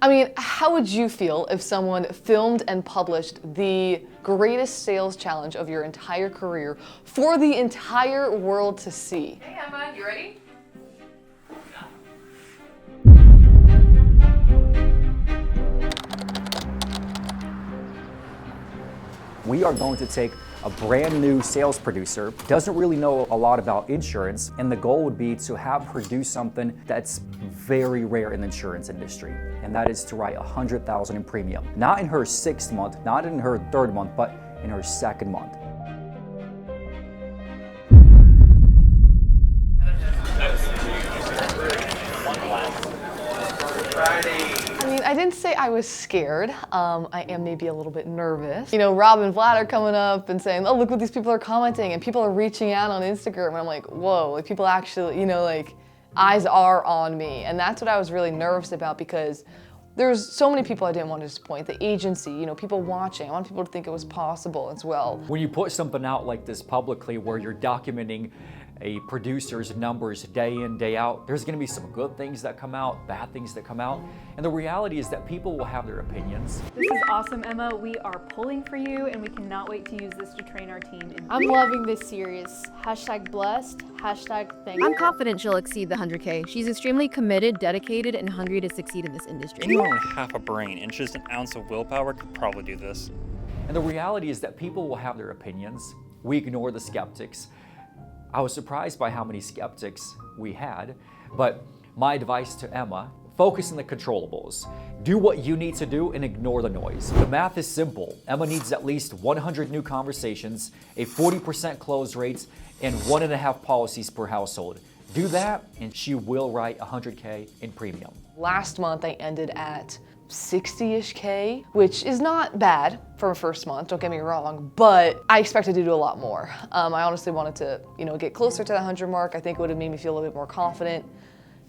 I mean, how would you feel if someone filmed and published the greatest sales challenge of your entire career for the entire world to see? Hey Emma, you ready? We are going to take a brand new sales producer, doesn't really know a lot about insurance, and the goal would be to have her do something that's very rare in the insurance industry, and that is to write $100,000 in premium. Not in her 6th month, not in her 3rd month, but in her 2nd month. I mean, I didn't say I was scared. I am maybe a little bit nervous. You know, Rob and Vlad are coming up and saying, oh, look what these people are commenting, and people are reaching out on Instagram, and I'm like, whoa, like people actually, you know, like eyes are on me. And that's what I was really nervous about, because there's so many people I didn't want to disappoint. The agency, you know, people watching. I want people to think it was possible as well. When you put something out like this publicly where you're documenting a producer's numbers day in, day out, there's gonna be some good things that come out, bad things that come out, and the reality is that people will have their opinions. This is awesome, Emma. We are pulling for you, and we cannot wait to use this to train our team. I'm loving this series. Hashtag blessed, hashtag thank you. I'm confident she'll exceed the 100K. She's extremely committed, dedicated, and hungry to succeed in this industry. Anyone with half a brain and just an ounce of willpower could probably do this. And the reality is that people will have their opinions. We ignore the skeptics. I was surprised by how many skeptics we had, but my advice to Emma, focus on the controllables. Do what you need to do and ignore the noise. The math is simple. Emma needs at least 100 new conversations, a 40% close rate, and 1.5 policies per household. Do that and she will write 100K in premium. Last month I ended at 60-ish K, which is not bad for a first month, don't get me wrong, but I expected to do a lot more. I honestly wanted to, you know, get closer to the 100 mark. I think it would have made me feel a little bit more confident.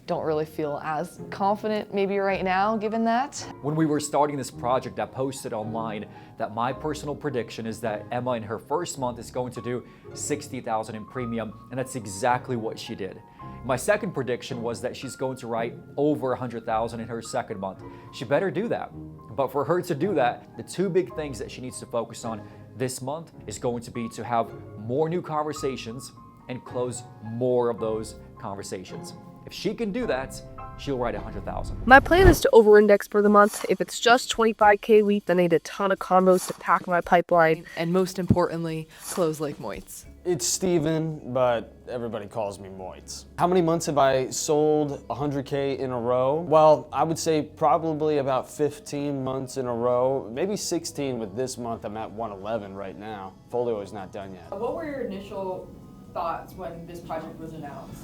Don't really feel as confident maybe right now, given that. When we were starting this project, I posted online that my personal prediction is that Emma in her 1st month is going to do 60,000 in premium, and that's exactly what she did. My 2nd prediction was that she's going to write over 100,000 in her 2nd month. She better do that. But for her to do that, the 2 big things that she needs to focus on this month is going to be to have more new conversations and close more of those conversations. If she can do that, she'll write 100,000. My plan is to over-index for the month. If it's just 25K a week, then I need a ton of combos to pack my pipeline. And most importantly, close like Moits. It's Steven, but everybody calls me Moits. How many months have I sold 100K in a row? Well, I would say probably about 15 months in a row, maybe 16 with this month. I'm at 111 right now. Folio is not done yet. What were your initial thoughts when this project was announced?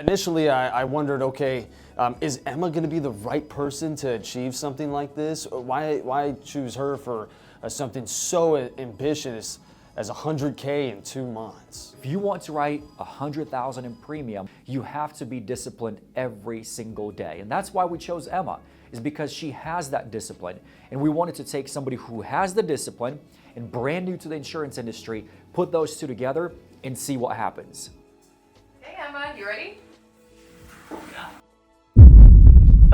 Initially, I wondered, okay, is Emma going to be the right person to achieve something like this? Why choose her for something so ambitious as 100K in 2 months? If you want to write 100,000 in premium, you have to be disciplined every single day. And that's why we chose Emma, is because she has that discipline. And we wanted to take somebody who has the discipline and brand new to the insurance industry, put those 2 together and see what happens. Hey Emma, you ready?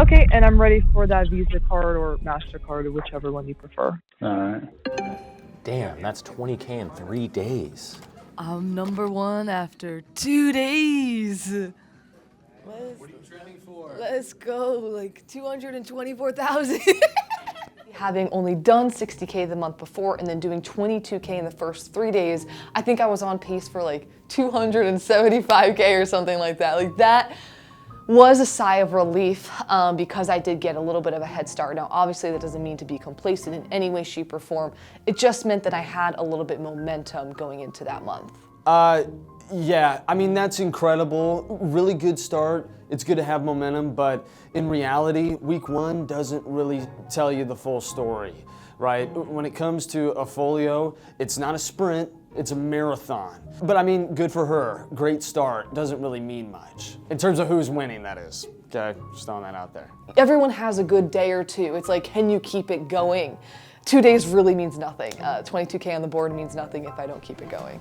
Okay, and I'm ready for that Visa card or MasterCard, or whichever one you prefer. All right. Damn, that's 20K in 3 days. I'm number 1 after 2 days. What are you trending for? Let's go, like 224,000. Having only done 60K the month before and then doing 22K in the first 3 days, I think I was on pace for like 275K or something like that. Like that was a sigh of relief because I did get a little bit of a head start. Now, obviously that doesn't mean to be complacent in any way, shape, or form. It just meant that I had a little bit momentum going into that month. Yeah, I mean, that's incredible. Really good start. It's good to have momentum, but in reality, week 1 doesn't really tell you the full story, right? When it comes to a folio, it's not a sprint, it's a marathon. But I mean, good for her. Great start. Doesn't really mean much. In terms of who's winning, that is. Okay, just throwing that out there. Everyone has a good day or two. It's like, can you keep it going? 2 days really means nothing. 22K on the board means nothing if I don't keep it going.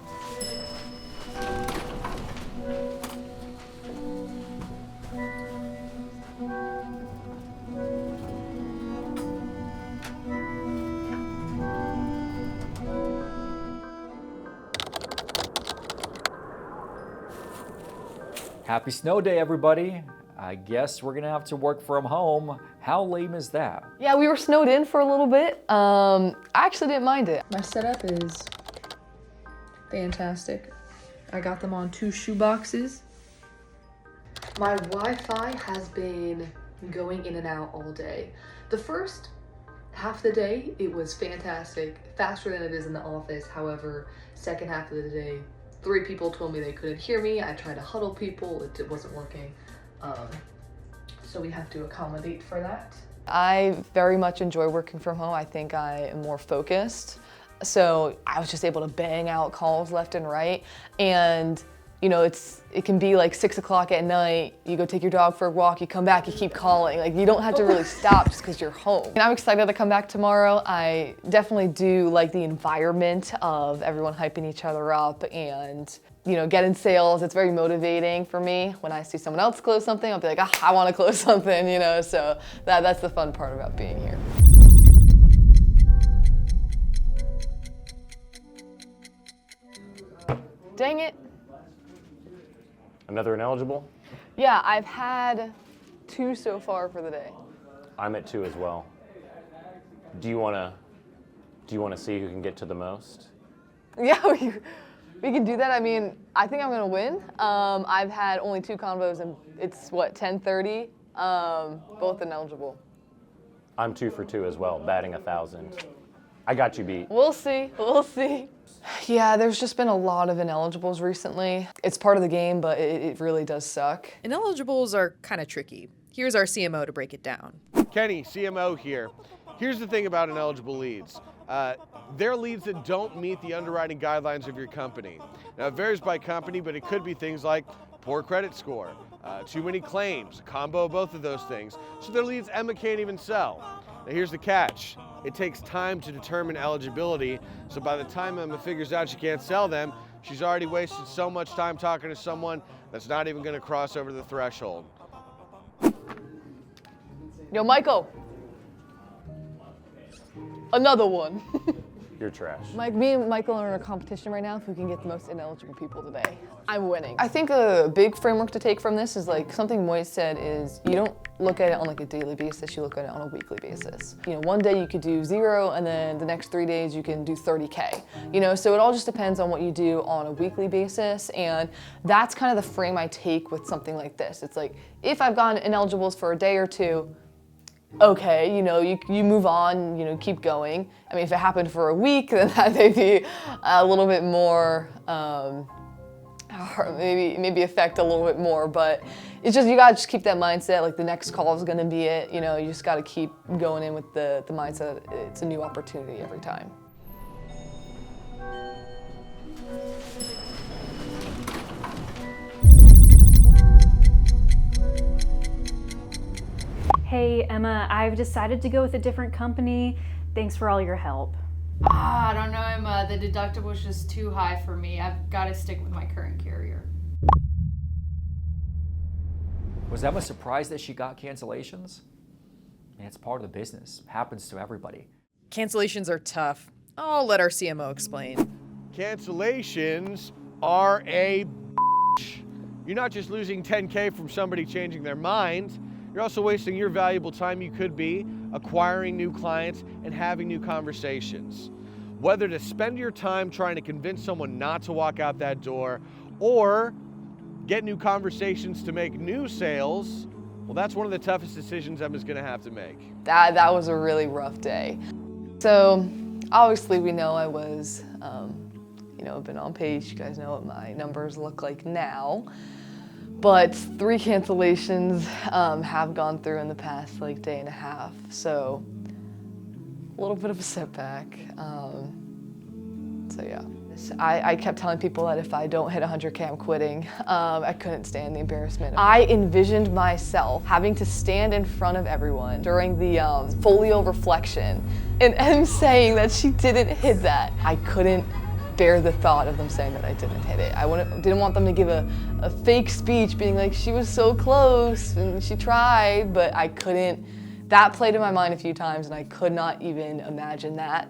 Happy snow day, everybody. I guess we're gonna have to work from home. How lame is that? Yeah, we were snowed in for a little bit. I actually didn't mind it. My setup is fantastic. I got them on 2 shoe boxes. My Wi-Fi has been going in and out all day. The first half of the day, it was fantastic, faster than it is in the office. However, second half of the day, 3 people told me they couldn't hear me. I tried to huddle people, it wasn't working. So we have to accommodate for that. I very much enjoy working from home. I think I am more focused. So I was just able to bang out calls left and right. And you know, it can be like 6 o'clock at night, you go take your dog for a walk, you come back, you keep calling. Like, you don't have to really stop just because you're home. And I'm excited to come back tomorrow. I definitely do like the environment of everyone hyping each other up and, you know, getting sales. It's very motivating for me. When I see someone else close something, I'll be like, I want to close something, you know, so that's the fun part about being here. Dang it. Another ineligible? Yeah, I've had 2 so far for the day. I'm at 2 as well. Do you wanna see who can get to the most? Yeah, we can do that. I mean, I think I'm gonna win. I've had only 2 combos and it's what, 10:30? Both ineligible. I'm 2 for 2 as well, batting 1,000. I got you beat. We'll see, we'll see. Yeah, there's just been a lot of ineligibles recently. It's part of the game, but it really does suck. Ineligibles are kind of tricky. Here's our CMO to break it down. Kenny, CMO here. Here's the thing about ineligible leads. They're leads that don't meet the underwriting guidelines of your company. Now, it varies by company, but it could be things like poor credit score, too many claims, a combo of both of those things. So they're leads Emma can't even sell. Now, here's the catch. It takes time to determine eligibility, so by the time Emma figures out she can't sell them, she's already wasted so much time talking to someone that's not even going to cross over the threshold. Yo, Michael. Another one. You're trash. Me and Michael are in a competition right now who can get the most ineligible people today. I'm winning. I think a big framework to take from this is like something Moise said is you don't look at it on like a daily basis, you look at it on a weekly basis. You know, one day you could do 0 and then the next 3 days you can do 30K. You know, so it all just depends on what you do on a weekly basis, and that's kind of the frame I take with something like this. It's like, if I've gone ineligibles for a day or 2, okay, you know, you move on, you know, keep going. I mean, if it happened for a week, then that may be a little bit more, maybe affect a little bit more, but it's just, you gotta just keep that mindset, like the next call is gonna be it, you know, you just gotta keep going in with the mindset that it's a new opportunity every time. Hey, Emma, I've decided to go with a different company. Thanks for all your help. I don't know, Emma. The deductible was just too high for me. I've got to stick with my current carrier. Was Emma surprised that she got cancellations? I mean, it's part of the business. Happens to everybody. Cancellations are tough. I'll let our CMO explain. Cancellations are a bitch. You're not just losing 10K from somebody changing their mind. You're also wasting your valuable time you could be acquiring new clients and having new conversations. Whether to spend your time trying to convince someone not to walk out that door or get new conversations to make new sales, well, that's one of the toughest decisions Emma's gonna have to make. That was a really rough day. So obviously we know I was, you know, been on page. You guys know what my numbers look like now. But 3 cancellations have gone through in the past like day and a half, so a little bit of a setback. So yeah, I kept telling people that if I don't hit 100K, I'm quitting. I couldn't stand the embarrassment. I envisioned myself having to stand in front of everyone during the folio reflection and Em saying that she didn't hit that. I couldn't bear the thought of them saying that I didn't hit it. I didn't want them to give a fake speech being like, she was so close and she tried, but I couldn't. That played in my mind a few times and I could not even imagine that.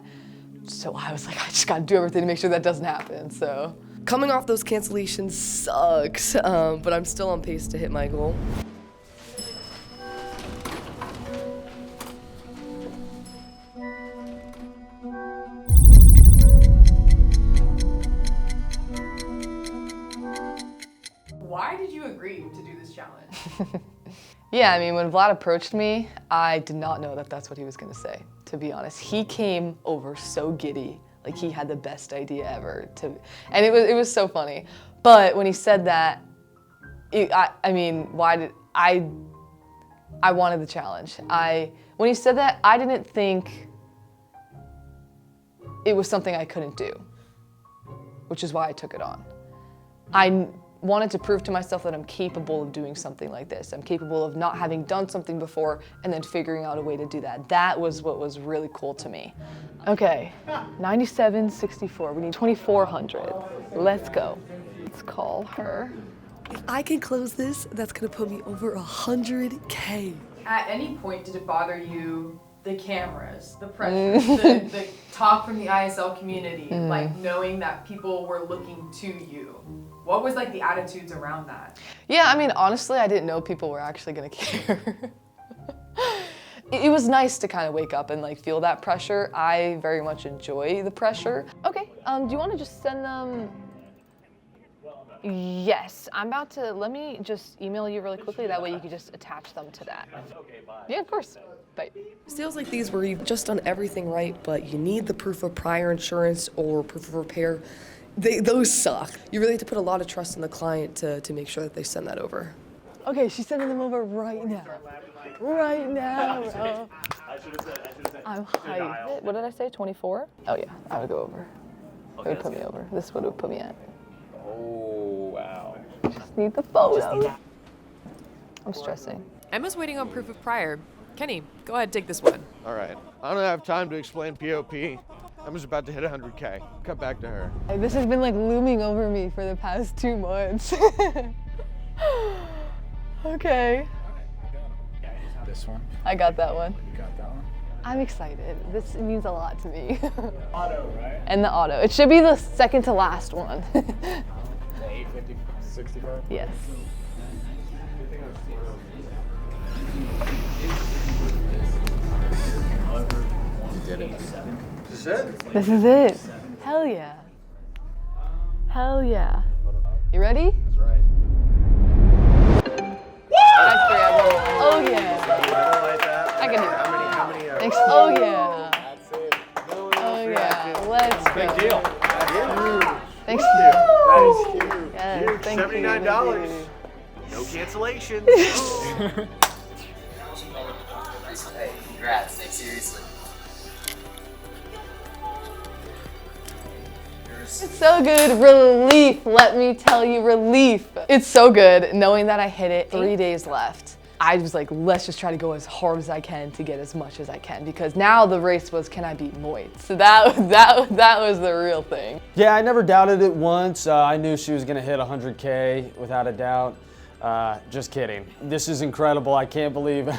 So I was like, I just gotta do everything to make sure that doesn't happen, so. Coming off those cancellations sucks, but I'm still on pace to hit my goal. Why did you agree to do this challenge? Yeah, I mean, when Vlad approached me, I did not know that that's what he was gonna say, to be honest. He came over so giddy, like he had the best idea ever, and it was so funny. But when he said that, I mean, I wanted the challenge. When he said that, I didn't think it was something I couldn't do, which is why I took it on. I wanted to prove to myself that I'm capable of doing something like this. I'm capable of not having done something before and then figuring out a way to do that. That was what was really cool to me. Okay, 97.64, we need 2,400. Let's go. Let's call her. If I can close this, that's gonna put me over 100K. At any point, did it bother you, the cameras, the pressure, the talk from the ISL community, like knowing that people were looking to you? What was like the attitudes around that? Yeah, I mean, honestly, I didn't know people were actually gonna care. It was nice to kind of wake up and like feel that pressure. I very much enjoy the pressure. Okay, do you want to just send them? Yes, I'm about to, let me just email you really quickly, that way you can just attach them to that. Yeah, of course. Bye. Sales like these where you've just done everything right, but you need the proof of prior insurance or proof of repair, those suck. You really have to put a lot of trust in the client to make sure that they send that over. Okay, she's sending them over right now. Right now, bro. I'm hyped. What did I say, 24? Oh yeah, I would go over. It would put me over. This is what it would put me at. Oh, wow. Just need the photo. I'm stressing. Emma's waiting on proof of prior. Kenny, go ahead, take this one. All right. I don't have time to explain POP. I'm just about to hit 100K. Cut back to her. This has been like looming over me for the past 2 months. Okay. This one? I got that one. You got that one? I'm excited. This means a lot to me. Auto, right? And the auto. It should be the second to last one. The 850, 65? Yes. You did it. This is it? This is it. Hell yeah. Hell yeah. You ready? That's right. Oh yeah. I can do it. How many? Thanks. Oh yeah. That's it. Oh yeah. Let's go. Big deal. Thanks. That is huge. Yes, thank you. $79. No cancellations. Hey, congrats. Seriously. It's so good. Relief, let me tell you, relief. It's so good knowing that I hit it. 3 days left. I was like, let's just try to go as hard as I can to get as much as I can, because now the race was, can I beat Moit? So that was the real thing. Yeah, I never doubted it once. I knew she was gonna hit 100K without a doubt. Just kidding. This is incredible. I can't believe,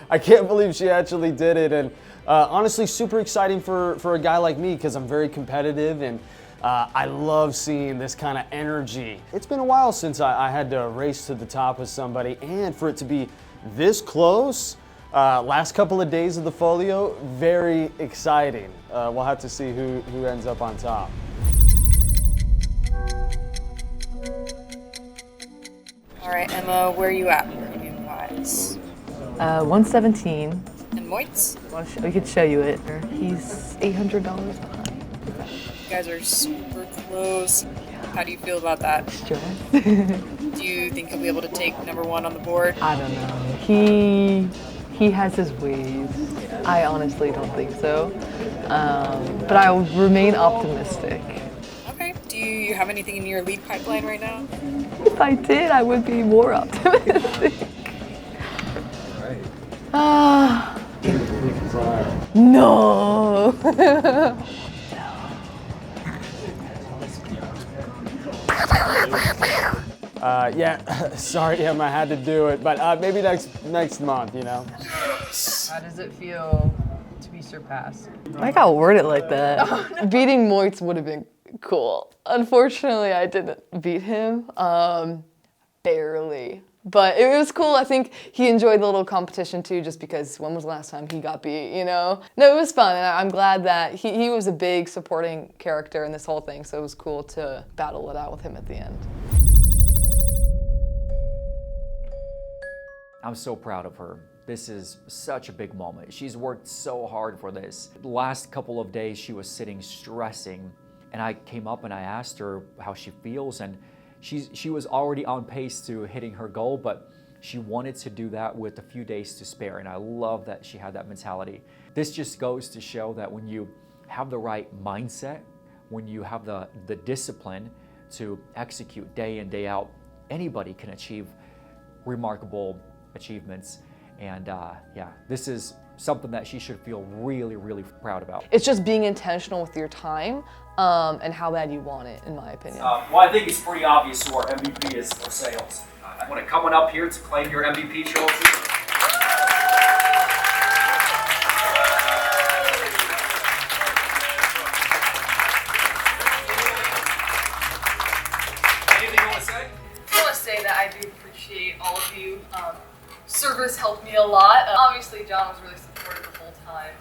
I can't believe she actually did it. And honestly, super exciting for a guy like me, because I'm very competitive and I love seeing this kind of energy. It's been a while since I had to race to the top with somebody, and for it to be this close, last couple of days of the folio, very exciting. We'll have to see who ends up on top. All right, Emma, where are you at premium-wise? 117. And Moit's? We could show you it. He's $800 behind. You guys are super close. How do you feel about that? Stress. Do you think he'll be able to take #1 on the board? I don't know. He has his ways. I honestly don't think so. But I will remain optimistic. Okay. Do you have anything in your lead pipeline right now? If I did, I would be more optimistic. No. Yeah, sorry, Em, I had to do it, but maybe next month, you know. How does it feel to be surpassed? I got worded like that. Beating Moitz would have been cool. Unfortunately, I didn't beat him, barely. But it was cool. I think he enjoyed the little competition too, just because when was the last time he got beat, you know? No, it was fun, and I'm glad that he was a big supporting character in this whole thing, so it was cool to battle it out with him at the end. I'm so proud of her. This is such a big moment. She's worked so hard for this. The last couple of days she was sitting stressing, and I came up and I asked her how she feels, and she was already on pace to hitting her goal, but she wanted to do that with a few days to spare, and I love that she had that mentality. This just goes to show that when you have the right mindset, when you have the discipline to execute day in, day out, anybody can achieve remarkable achievements. And yeah, this is something that she should feel really, really proud about. It's just being intentional with your time and how bad you want it, in my opinion. Well, I think it's pretty obvious who our MVP is for sales. I want to come on up here to claim your MVP trophy. Anything you want to say? I want to say that I do appreciate all of you. Service helped me a lot. Obviously, John was really supportive the whole time.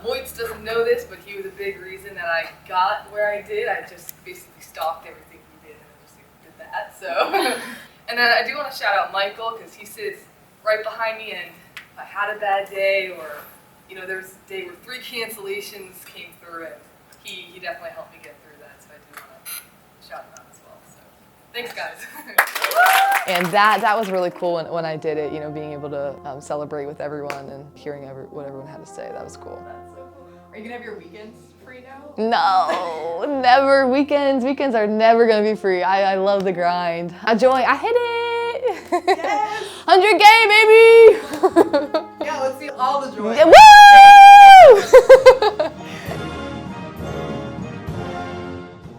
Moitz doesn't know this, but he was a big reason that I got where I did. I just basically stalked everything he did and I just did that. So, and then I do want to shout out Michael because he sits right behind me, and if I had a bad day or there was a day where 3 cancellations came through, and he definitely helped me get through that. So I do want to shout him out as well. So, thanks, guys. And that was really cool when I did it, being able to celebrate with everyone and hearing what everyone had to say. That was cool. That's so cool. Are you gonna have your weekends free now? No, never. Weekends are never gonna be free. I love the grind. I hit it. Yes. 100K, baby. Yeah, let's see all the joy. Yeah, woo!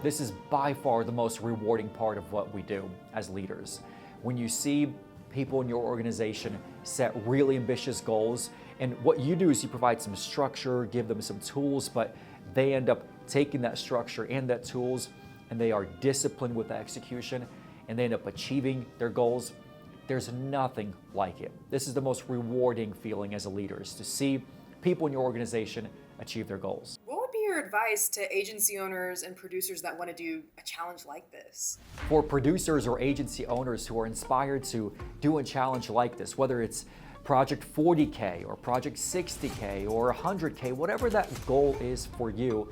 This is by far the most rewarding part of what we do as leaders. When you see people in your organization set really ambitious goals, and what you do is you provide some structure, give them some tools, but they end up taking that structure and that tools, and they are disciplined with the execution, and they end up achieving their goals. There's nothing like it. This is the most rewarding feeling as a leader, is to see people in your organization achieve their goals. What would be your advice to agency owners and producers that want to do a challenge like this? For producers or agency owners who are inspired to do a challenge like this, whether it's Project 40K or Project 60K or 100K, whatever that goal is for you,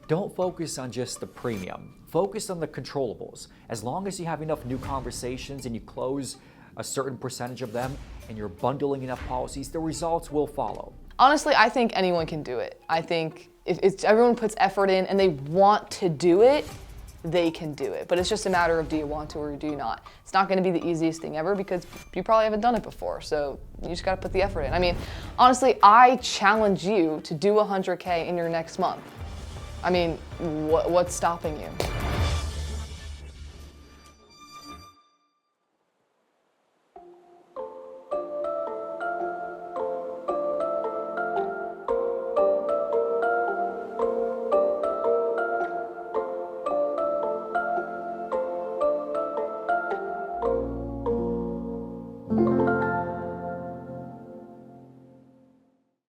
don't focus on just the premium. Focus on the controllables. As long as you have enough new conversations and you close a certain percentage of them and you're bundling enough policies, the results will follow. Honestly, I think anyone can do it. I think if everyone puts effort in and they want to do it, they can do it. But it's just a matter of, do you want to or do you not? It's not gonna be the easiest thing ever because you probably haven't done it before, so you just gotta put the effort in. I mean, honestly, I challenge you to do 100K in your next month. I mean, what's stopping you?